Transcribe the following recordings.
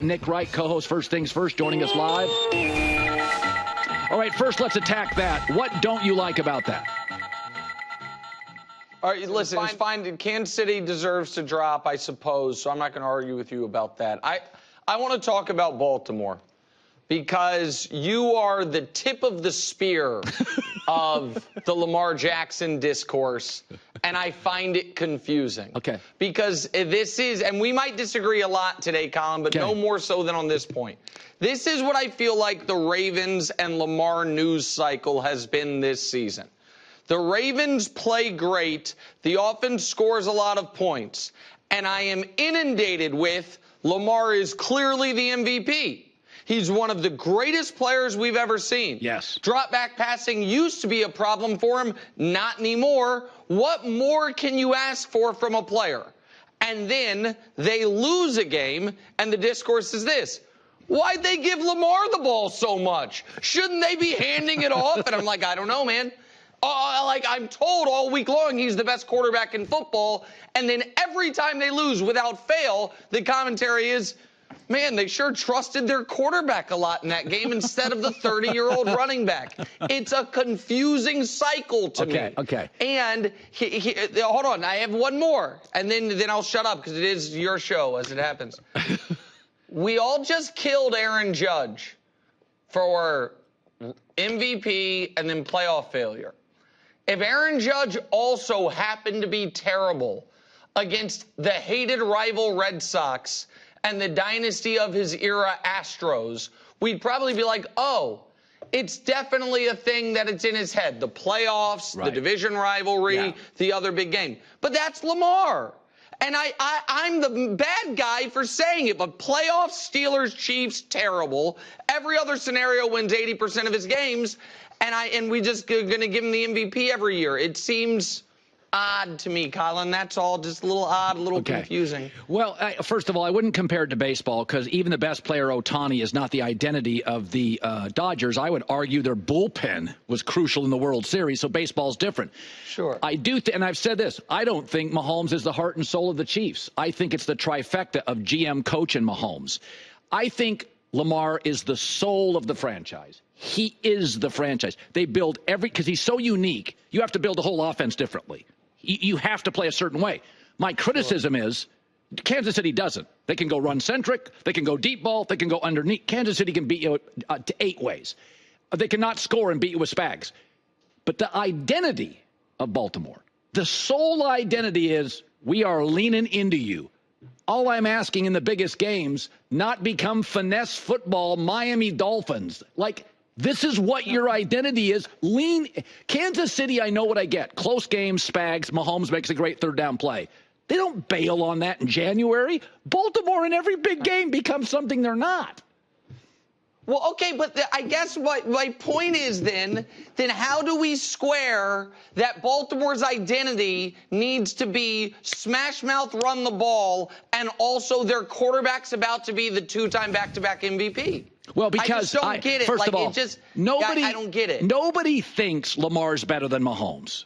Nick Wright, co-host First Things First, joining us live. All right, first let's attack that. What don't you like about that? All right, listen, it's fine. Kansas City deserves to drop, I suppose, so I'm not going to argue with you about that. I want to talk about Baltimore because you are the tip of the spear of the Lamar Jackson discourse, and I find it confusing. Okay. Because this is, and we might disagree a lot today, Colin, but no more so than on this point. This is what I feel like the Ravens and Lamar news cycle has been this season. The Ravens play great. The offense scores a lot of points. And I am inundated with Lamar is clearly the MVP. He's one of the greatest players we've ever seen. Yes. Drop back passing used to be a problem for him, not anymore. What more can you ask for from a player? And then they lose a game, and the discourse is this. Why'd they give Lamar the ball so much? Shouldn't they be handing it off? And I'm like, I don't know, man. I'm told all week long he's the best quarterback in football, and then every time they lose without fail, the commentary is, man, they sure trusted their quarterback a lot in that game instead of the 30-year-old running back. It's a confusing cycle to me. Okay. And hold on, I have one more, and then I'll shut up because it is your show as it happens. We all just killed Aaron Judge for MVP and then playoff failure. If Aaron Judge also happened to be terrible against the hated rival Red Sox and the dynasty of his era Astros, we'd probably be like, oh, it's definitely a thing that it's in his head. The playoffs, the division rivalry, the other big game. But that's Lamar. And I'm the bad guy for saying it, but playoffs, Steelers, Chiefs, terrible. Every other scenario wins 80% of his games, and we just going to give him the MVP every year. It seems odd to me, Colin. That's all, just a little odd, a little confusing. Well, first of all, I wouldn't compare it to baseball because even the best player, Ohtani, is not the identity of the Dodgers. I would argue their bullpen was crucial in the World Series, so baseball's different. Sure. I do, and I've said this, I don't think Mahomes is the heart and soul of the Chiefs. I think it's the trifecta of GM, coach, and Mahomes. I think Lamar is the soul of the franchise. He is the franchise. They build because he's so unique, you have to build the whole offense differently. You have to play a certain way. My criticism is Kansas City doesn't. They can go run-centric. They can go deep ball. They can go underneath. Kansas City can beat you to 8 ways. They cannot score and beat you with Spags. But the identity of Baltimore, the sole identity is we are leaning into you. All I'm asking in the biggest games, not become finesse football Miami Dolphins. This is what your identity is. Kansas City, I know what I get. Close games, Spags, Mahomes makes a great third down play. They don't bail on that in January. Baltimore in every big game becomes something they're not. Well, okay, but I guess what my point is then how do we square that Baltimore's identity needs to be smash mouth run the ball and also their quarterback's about to be the 2-time back-to-back MVP? Well, because I just don't get it. First of all, I don't get it. Nobody thinks Lamar's better than Mahomes.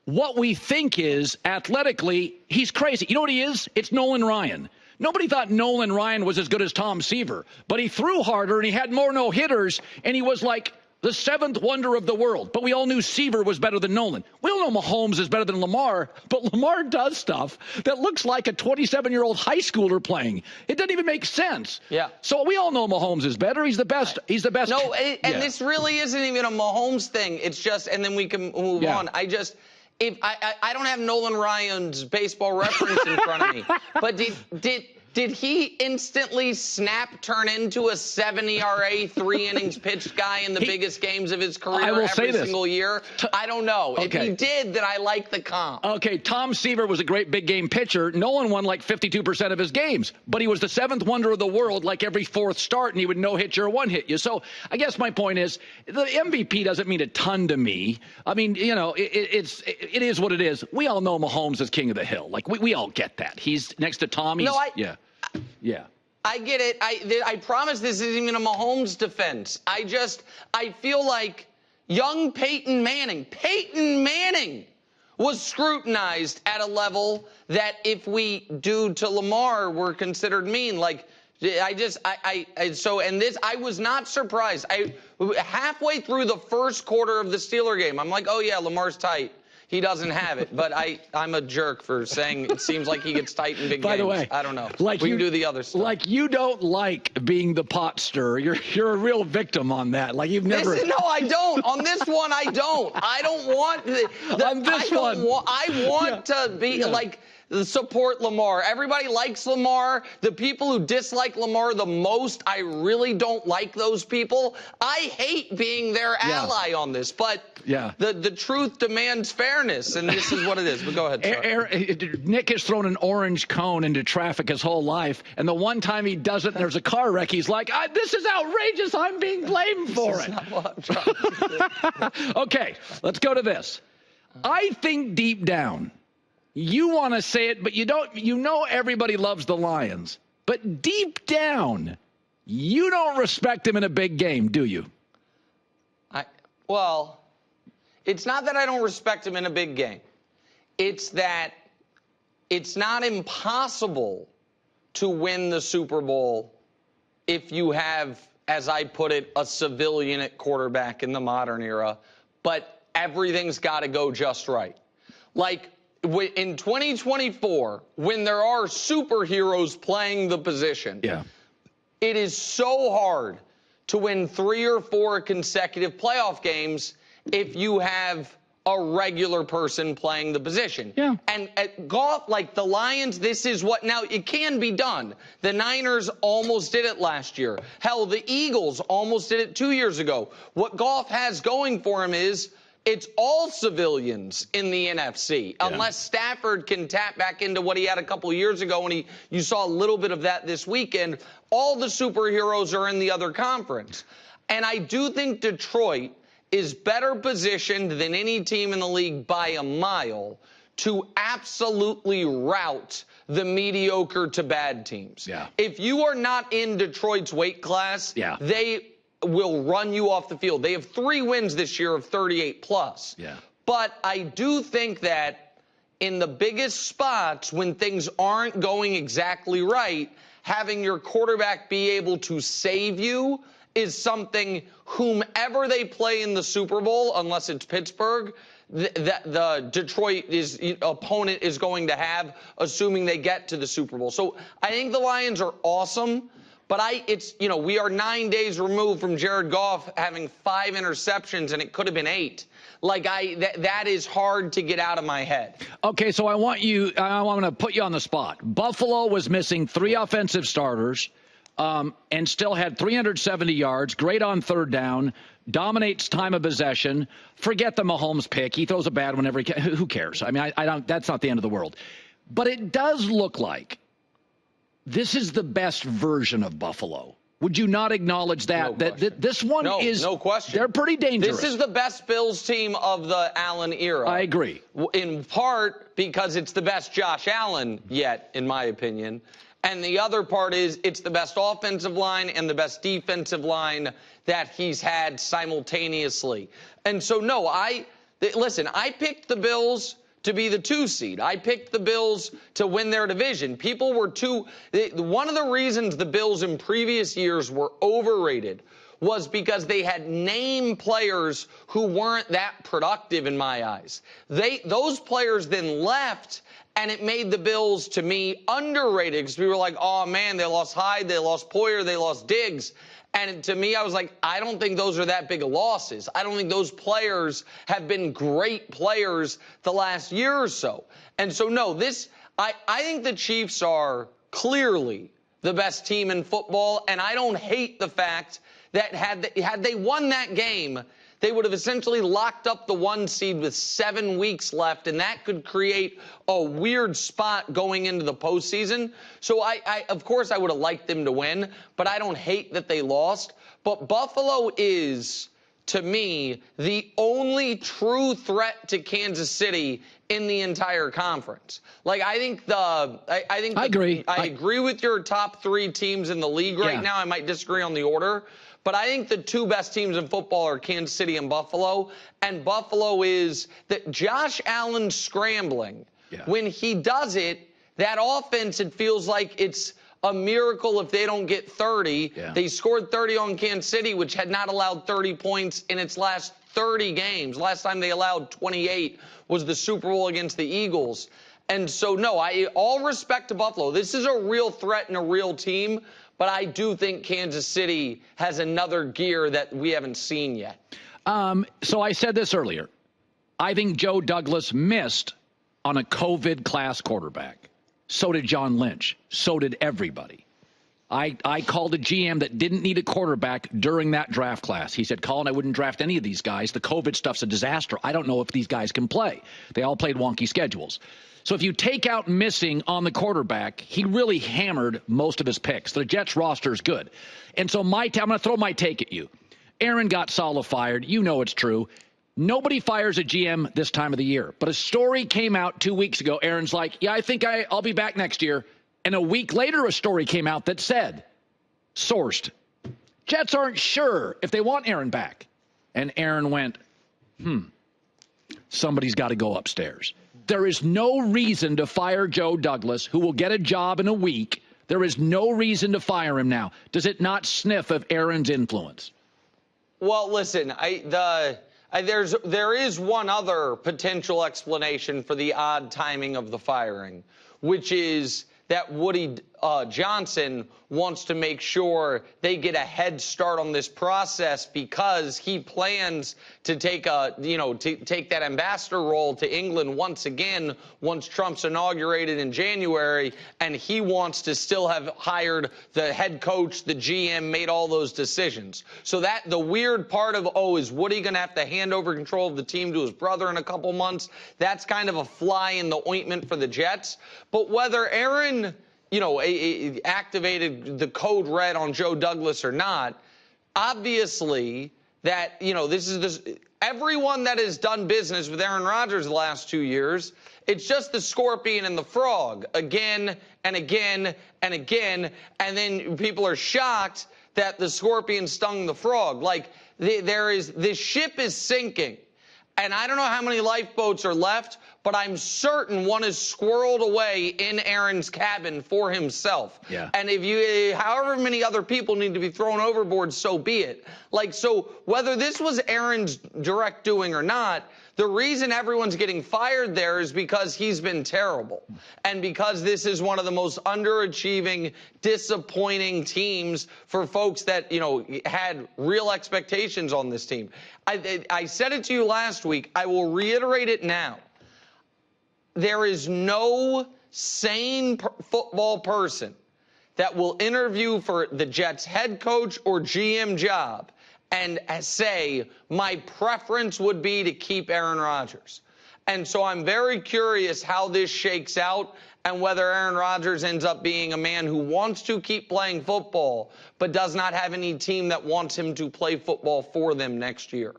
What we think is, athletically, he's crazy. You know what he is? It's Nolan Ryan. Nobody thought Nolan Ryan was as good as Tom Seaver, but he threw harder and he had more no-hitters, and he was like the 7th wonder of the world. But we all knew Seaver was better than Nolan. We all know Mahomes is better than Lamar, but Lamar does stuff that looks like a 27-year-old high schooler playing. It doesn't even make sense. Yeah. So we all know Mahomes is better. He's the best. He's the best. No, and this really isn't even a Mahomes thing. It's just, and then we can move on. I don't have Nolan Ryan's baseball reference in front of me, but did he instantly turn into a 7 ERA, 3 innings pitched guy in the biggest games of his career every single year? I don't know. Okay. If he did, then I like the comp. Okay, Tom Seaver was a great big game pitcher. Nolan won like 52% of his games, but he was the 7th wonder of the world like every 4th start, and he would no-hit you or one-hit you. So I guess my point is the MVP doesn't mean a ton to me. I mean, it is what it is. We all know Mahomes is king of the hill. Like, we all get that. He's next to Tom. Yeah. I get it. I promise this isn't even a Mahomes defense. I feel like young Peyton Manning was scrutinized at a level that if we do to Lamar, we're considered mean. Like, I was not surprised. Halfway through the first quarter of the Steeler game, I'm like, oh yeah, Lamar's tight. He doesn't have it, but I'm a jerk for saying it seems like he gets tight in big games. By the way, I don't know. We can do the other stuff. Like you don't like being the pot stirrer. You're a real victim on that. Like you've never. No, I don't. On this one, I don't. I don't want. On this one, I want to be like. Support Lamar. Everybody likes Lamar. The people who dislike Lamar the most, I really don't like those people. I hate being their ally on this, but the truth demands fairness, and this is what it is. But go ahead. Nick has thrown an orange cone into traffic his whole life, and the one time he does it and there's a car wreck, he's like, this is outrageous. I'm being blamed for it. Okay, let's go to this. I think deep down, you want to say it, but you don't. You know everybody loves the Lions. But deep down, you don't respect them in a big game, do you? Well, it's not that I don't respect them in a big game. It's that it's not impossible to win the Super Bowl if you have, as I put it, a civilian at quarterback in the modern era. But everything's got to go just right. Like, in 2024, when there are superheroes playing the position, it is so hard to win 3 or 4 consecutive playoff games if you have a regular person playing the position. And at golf, like the Lions, this is what now it can be done. The Niners almost did it last year. Hell, the Eagles almost did it 2 years ago. What golf has going for him is it's all civilians in the NFC, unless Stafford can tap back into what he had a couple years ago, and you saw a little bit of that this weekend. All the superheroes are in the other conference. And I do think Detroit is better positioned than any team in the league by a mile to absolutely rout the mediocre to bad teams. If you are not in Detroit's weight class, they will run you off the field. They have 3 wins this year of 38 plus. But I do think that in the biggest spots, when things aren't going exactly right, having your quarterback be able to save you is something whomever they play in the Super Bowl, unless it's Pittsburgh, the Detroit opponent is going to have, assuming they get to the Super Bowl. So I think the Lions are awesome. But we are 9 days removed from Jared Goff having 5 interceptions, and it could have been 8. Like that is hard to get out of my head. Okay, so I want to put you on the spot. Buffalo was missing 3 offensive starters, and still had 370 yards, great on third down, dominates time of possession. Forget the Mahomes pick. He throws a bad one every. Who cares? I mean, I don't. That's not the end of the world. But it does look like this is the best version of Buffalo. Would you not acknowledge that? No that this one is no question. They're pretty dangerous. This is the best Bills team of the Allen era. I agree. In part because it's the best Josh Allen yet, in my opinion. And the other part is it's the best offensive line and the best defensive line that he's had simultaneously. And so, listen, I picked the Bills to be the 2 seed. I picked the Bills to win their division. People were one of the reasons the Bills in previous years were overrated was because they had name players who weren't that productive in my eyes. Those players then left, and it made the Bills, to me, underrated because we were like, oh man, they lost Hyde, they lost Poyer, they lost Diggs. And to me, I was like, I don't think those are that big of losses. I don't think those players have been great players the last year or so. And so, I think the Chiefs are clearly the best team in football, and I don't hate the fact that had they won that game, they would have essentially locked up the 1 seed with 7 weeks left, and that could create a weird spot going into the postseason. So of course, I would have liked them to win, but I don't hate that they lost. But Buffalo is, to me, the only true threat to Kansas City in the entire conference. Like, I agree. I agree with your top 3 teams in the league right now. I might disagree on the order. But I think the 2 best teams in football are Kansas City and Buffalo. And Buffalo is that Josh Allen scrambling. When he does it, that offense, it feels like it's a miracle if they don't get 30. Yeah. They scored 30 on Kansas City, which had not allowed 30 points in its last 30 games. Last time they allowed 28 was the Super Bowl against the Eagles. And so, no, all respect to Buffalo. This is a real threat and a real team, but I do think Kansas City has another gear that we haven't seen yet. So I said this earlier. I think Joe Douglas missed on a COVID-class quarterback. So did John Lynch. So did everybody. I called a GM that didn't need a quarterback during that draft class. He said, Colin, I wouldn't draft any of these guys. The COVID stuff's a disaster. I don't know if these guys can play. They all played wonky schedules. So if you take out missing on the quarterback, he really hammered most of his picks. The Jets roster is good. And so I'm going to throw my take at you. Aaron got Saleh fired. You know it's true. Nobody fires a GM this time of the year. But a story came out 2 weeks ago. Aaron's like, yeah, I think I'll be back next year. And a week later, a story came out that said, sourced, Jets aren't sure if they want Aaron back. And Aaron went, somebody's got to go upstairs. There is no reason to fire Joe Douglas, who will get a job in a week. There is no reason to fire him now. Does it not sniff of Aaron's influence? Well, listen, there is one other potential explanation for the odd timing of the firing, which is that Woody Johnson wants to make sure they get a head start on this process because he plans to take take that ambassador role to England once again once Trump's inaugurated in January, and he wants to still have hired the head coach, the GM, made all those decisions. So that the weird part of, is Woody going to have to hand over control of the team to his brother in a couple months? That's kind of a fly in the ointment for the Jets. But whether Aaron activated the code red on Joe Douglas or not, obviously that, everyone that has done business with Aaron Rodgers the last 2 years, it's just the scorpion and the frog again and again and again. And then people are shocked that the scorpion stung the frog. Like this ship is sinking. And I don't know how many lifeboats are left, but I'm certain one is squirreled away in Aaron's cabin for himself. Yeah. And however many other people need to be thrown overboard, so be it. So whether this was Aaron's direct doing or not, the reason everyone's getting fired there is because he's been terrible. And because this is one of the most underachieving, disappointing teams for folks that, had real expectations on this team. I said it to you last week. I will reiterate it now. There is no sane football person that will interview for the Jets head coach or GM job and say, my preference would be to keep Aaron Rodgers. And so I'm very curious how this shakes out and whether Aaron Rodgers ends up being a man who wants to keep playing football but does not have any team that wants him to play football for them next year.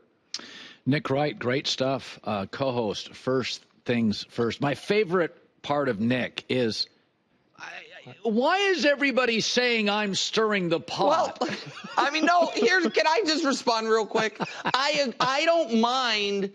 Nick Wright, great stuff. Co-host, first things first. My favorite part of Nick is, why is everybody saying I'm stirring the pot? Well, no, can I just respond real quick? I don't mind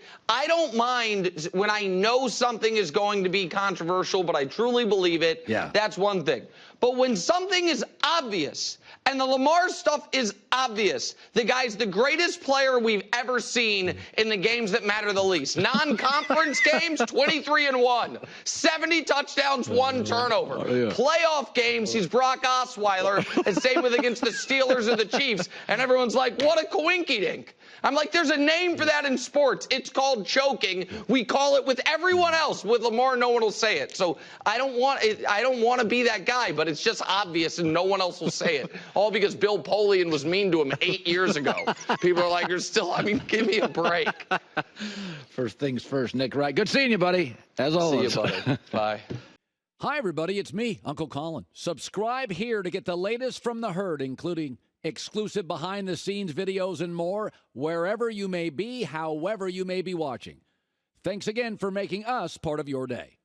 when I know something is going to be controversial, but I truly believe it. Yeah. That's one thing. But when something is obvious, and the Lamar stuff is obvious, the guy's the greatest player we've ever seen in the games that matter the least. Non-conference games, 23-1. 70 touchdowns, 1 turnover. Playoff games, he's Brock Osweiler, and same with against the Steelers or the Chiefs. And everyone's like, what a coinkydink. I'm like, there's a name for that in sports. It's called choking. We call it with everyone else. With Lamar, no one will say it. So I don't want to be that guy, but it's just obvious and no one else will say it. All because Bill Polian was mean to him 8 years ago. People are like, give me a break. First things first, Nick Wright. Good seeing you, buddy. As always. See you, buddy. Bye. Hi, everybody. It's me, Uncle Colin. Subscribe here to get the latest from the herd, including exclusive behind-the-scenes videos and more, wherever you may be, however you may be watching. Thanks again for making us part of your day.